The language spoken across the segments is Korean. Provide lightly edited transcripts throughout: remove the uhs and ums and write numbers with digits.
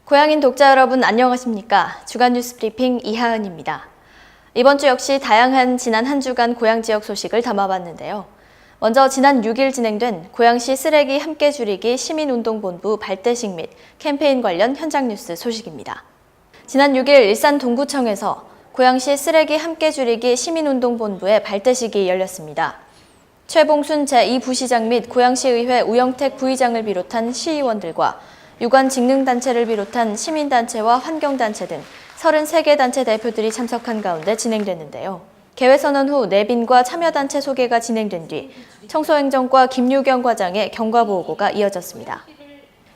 고향인 독자 여러분 안녕하십니까? 주간 뉴스 브리핑 이하은입니다. 이번 주 역시 다양한 지난 한 주간 고향 지역 소식을 담아봤는데요. 먼저 지난 6일 진행된 고양시 쓰레기 함께 줄이기 시민운동본부 발대식 및 캠페인 관련 현장 뉴스 소식입니다. 지난 6일 일산 동구청에서 고양시 쓰레기 함께 줄이기 시민운동본부의 발대식이 열렸습니다. 최봉순 제2부시장 및 고양시의회 우영택 부의장을 비롯한 시의원들과 유관 직능단체를 비롯한 시민단체와 환경단체 등 33개 단체 대표들이 참석한 가운데 진행됐는데요. 개회선언 후 내빈과 참여단체 소개가 진행된 뒤 청소행정과 김유경 과장의 경과보고가 이어졌습니다.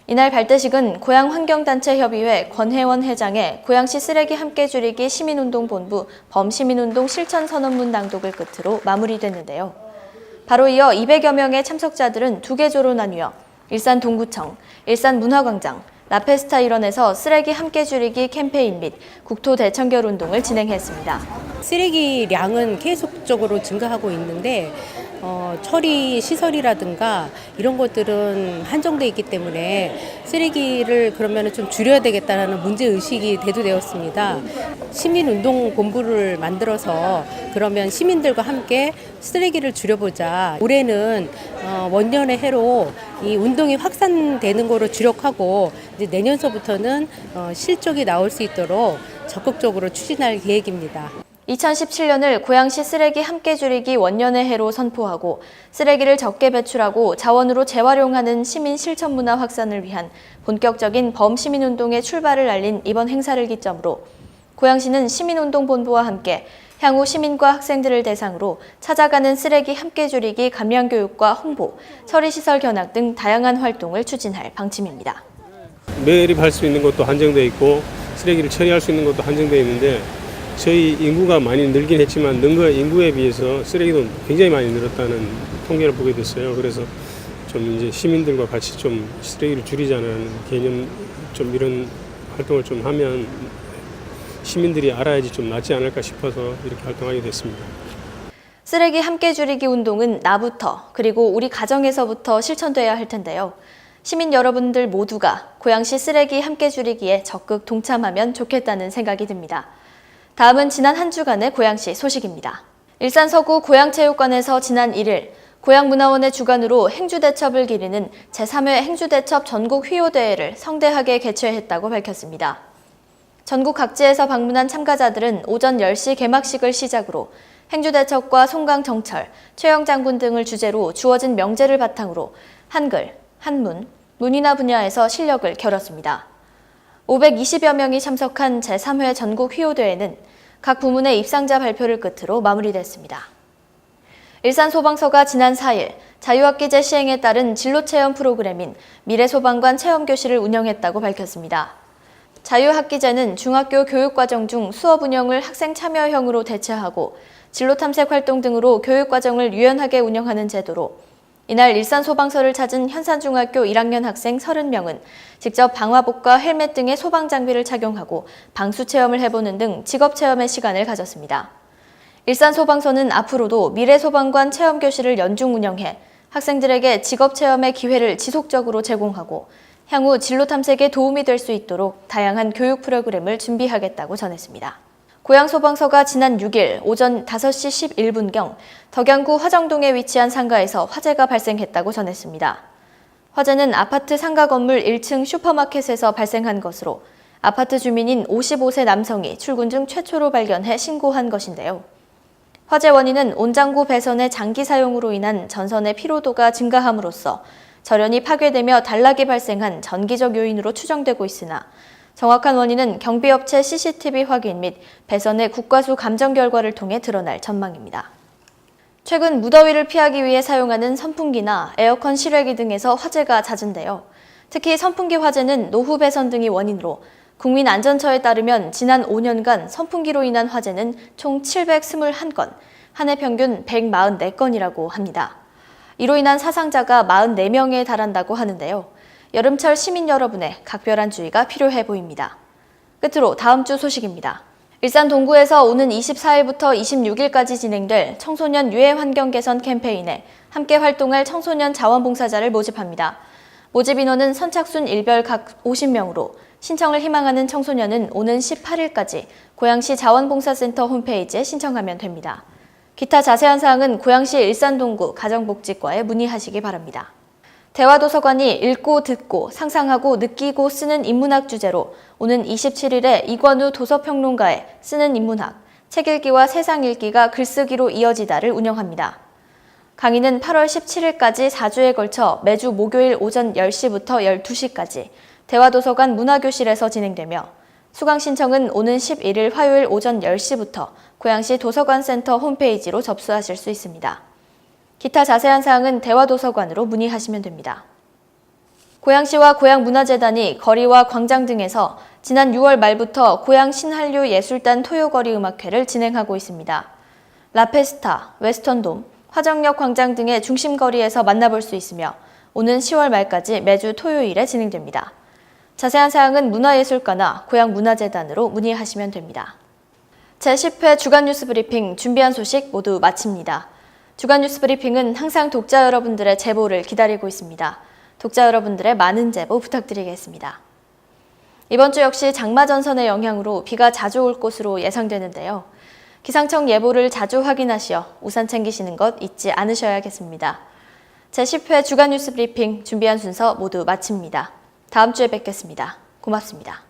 이날 발대식은 고양환경단체협의회 권혜원 회장의 고양시 쓰레기 함께 줄이기 시민운동본부 범시민운동 실천선언문 낭독을 끝으로 마무리됐는데요. 바로 이어 200여 명의 참석자들은 2개 조로 나뉘어 일산 동구청, 일산 문화광장, 라페스타 일원에서 쓰레기 함께 줄이기 캠페인 및 국토 대청결 운동을 진행했습니다. 쓰레기량은 계속적으로 증가하고 있는데 처리 시설이라든가 이런 것들은 한정돼 있기 때문에 쓰레기를 그러면 좀 줄여야 되겠다는 문제 의식이 대두되었습니다. 시민운동본부를 만들어서 그러면 시민들과 함께 쓰레기를 줄여보자. 올해는 원년의 해로 이 운동이 확산되는 거로 주력하고 이제 내년서부터는 실적이 나올 수 있도록 적극적으로 추진할 계획입니다. 2017년을 고양시 쓰레기 함께 줄이기 원년의 해로 선포하고 쓰레기를 적게 배출하고 자원으로 재활용하는 시민 실천 문화 확산을 위한 본격적인 범시민운동의 출발을 알린 이번 행사를 기점으로 고양시는 시민운동본부와 함께 향후 시민과 학생들을 대상으로 찾아가는 쓰레기 함께 줄이기 감량교육과 홍보, 처리시설 견학 등 다양한 활동을 추진할 방침입니다. 매립할 수 있는 것도 한정되어 있고 쓰레기를 처리할 수 있는 것도 한정되어 있는데 저희 인구가 많이 늘긴 했지만 는 거 인구에 비해서 쓰레기도 굉장히 많이 늘었다는 통계를 보게 됐어요. 그래서 좀 이제 시민들과 같이 좀 쓰레기를 줄이자는 개념 좀 이런 활동을 좀 하면 시민들이 알아야지 좀 낫지 않을까 싶어서 이렇게 활동하게 됐습니다. 쓰레기 함께 줄이기 운동은 나부터 그리고 우리 가정에서부터 실천돼야 할 텐데요. 시민 여러분들 모두가 고양시 쓰레기 함께 줄이기에 적극 동참하면 좋겠다는 생각이 듭니다. 다음은 지난 한 주간의 고양시 소식입니다. 일산 서구 고양체육관에서 지난 1일 고양문화원의 주관으로 행주대첩을 기리는 제3회 행주대첩 전국 휘호대회를 성대하게 개최했다고 밝혔습니다. 전국 각지에서 방문한 참가자들은 오전 10시 개막식을 시작으로 행주대첩과 송강정철, 최영장군 등을 주제로 주어진 명제를 바탕으로 한글, 한문, 문이나 분야에서 실력을 겨뤘습니다. 520여 명이 참석한 제3회 전국 휘호대회는 각 부문의 입상자 발표를 끝으로 마무리됐습니다. 일산소방서가 지난 4일 자유학기제 시행에 따른 진로체험 프로그램인 미래소방관 체험교실을 운영했다고 밝혔습니다. 자유학기제는 중학교 교육과정 중 수업 운영을 학생 참여형으로 대체하고 진로탐색 활동 등으로 교육과정을 유연하게 운영하는 제도로 이날 일산소방서를 찾은 현산중학교 1학년 학생 30명은 직접 방화복과 헬멧 등의 소방 장비를 착용하고 방수 체험을 해보는 등 직업 체험의 시간을 가졌습니다. 일산소방서는 앞으로도 미래소방관 체험교실을 연중 운영해 학생들에게 직업 체험의 기회를 지속적으로 제공하고 향후 진로 탐색에 도움이 될 수 있도록 다양한 교육 프로그램을 준비하겠다고 전했습니다. 고양소방서가 지난 6일 오전 5시 11분경 덕양구 화정동에 위치한 상가에서 화재가 발생했다고 전했습니다. 화재는 아파트 상가 건물 1층 슈퍼마켓에서 발생한 것으로 아파트 주민인 55세 남성이 출근 중 최초로 발견해 신고한 것인데요. 화재 원인은 온장고 배선의 장기 사용으로 인한 전선의 피로도가 증가함으로써 절연이 파괴되며 단락이 발생한 전기적 요인으로 추정되고 있으나 정확한 원인은 경비업체 CCTV 확인 및 배선의 국과수 감정 결과를 통해 드러날 전망입니다. 최근 무더위를 피하기 위해 사용하는 선풍기나 에어컨 실외기 등에서 화재가 잦은데요. 특히 선풍기 화재는 노후 배선 등이 원인으로 국민안전처에 따르면 지난 5년간 선풍기로 인한 화재는 총 721건, 한 해 평균 144건이라고 합니다. 이로 인한 사상자가 44명에 달한다고 하는데요. 여름철 시민 여러분의 각별한 주의가 필요해 보입니다. 끝으로 다음 주 소식입니다. 일산 동구에서 오는 24일부터 26일까지 진행될 청소년 유해 환경 개선 캠페인에 함께 활동할 청소년 자원봉사자를 모집합니다. 모집 인원은 선착순 일별 각 50명으로 신청을 희망하는 청소년은 오는 18일까지 고양시 자원봉사센터 홈페이지에 신청하면 됩니다. 기타 자세한 사항은 고양시 일산동구 가정복지과에 문의하시기 바랍니다. 대화도서관이 읽고 듣고 상상하고 느끼고 쓰는 인문학 주제로 오는 27일에 이권우 도서평론가의 쓰는 인문학, 책 읽기와 세상 읽기가 글쓰기로 이어지다를 운영합니다. 강의는 8월 17일까지 4주에 걸쳐 매주 목요일 오전 10시부터 12시까지 대화도서관 문화교실에서 진행되며 수강 신청은 오는 11일 화요일 오전 10시부터 고양시 도서관센터 홈페이지로 접수하실 수 있습니다. 기타 자세한 사항은 대화도서관으로 문의하시면 됩니다. 고양시와 고양문화재단이 거리와 광장 등에서 지난 6월 말부터 고양 신한류 예술단 토요거리 음악회를 진행하고 있습니다. 라페스타, 웨스턴돔, 화정역 광장 등의 중심거리에서 만나볼 수 있으며 오는 10월 말까지 매주 토요일에 진행됩니다. 자세한 사항은 문화예술과나 고양문화재단으로 문의하시면 됩니다. 제10회 주간 뉴스 브리핑 준비한 소식 모두 마칩니다. 주간 뉴스 브리핑은 항상 독자 여러분들의 제보를 기다리고 있습니다. 독자 여러분들의 많은 제보 부탁드리겠습니다. 이번 주 역시 장마 전선의 영향으로 비가 자주 올 것으로 예상되는데요. 기상청 예보를 자주 확인하시어 우산 챙기시는 것 잊지 않으셔야겠습니다. 제10회 주간 뉴스 브리핑 준비한 순서 모두 마칩니다. 다음 주에 뵙겠습니다. 고맙습니다.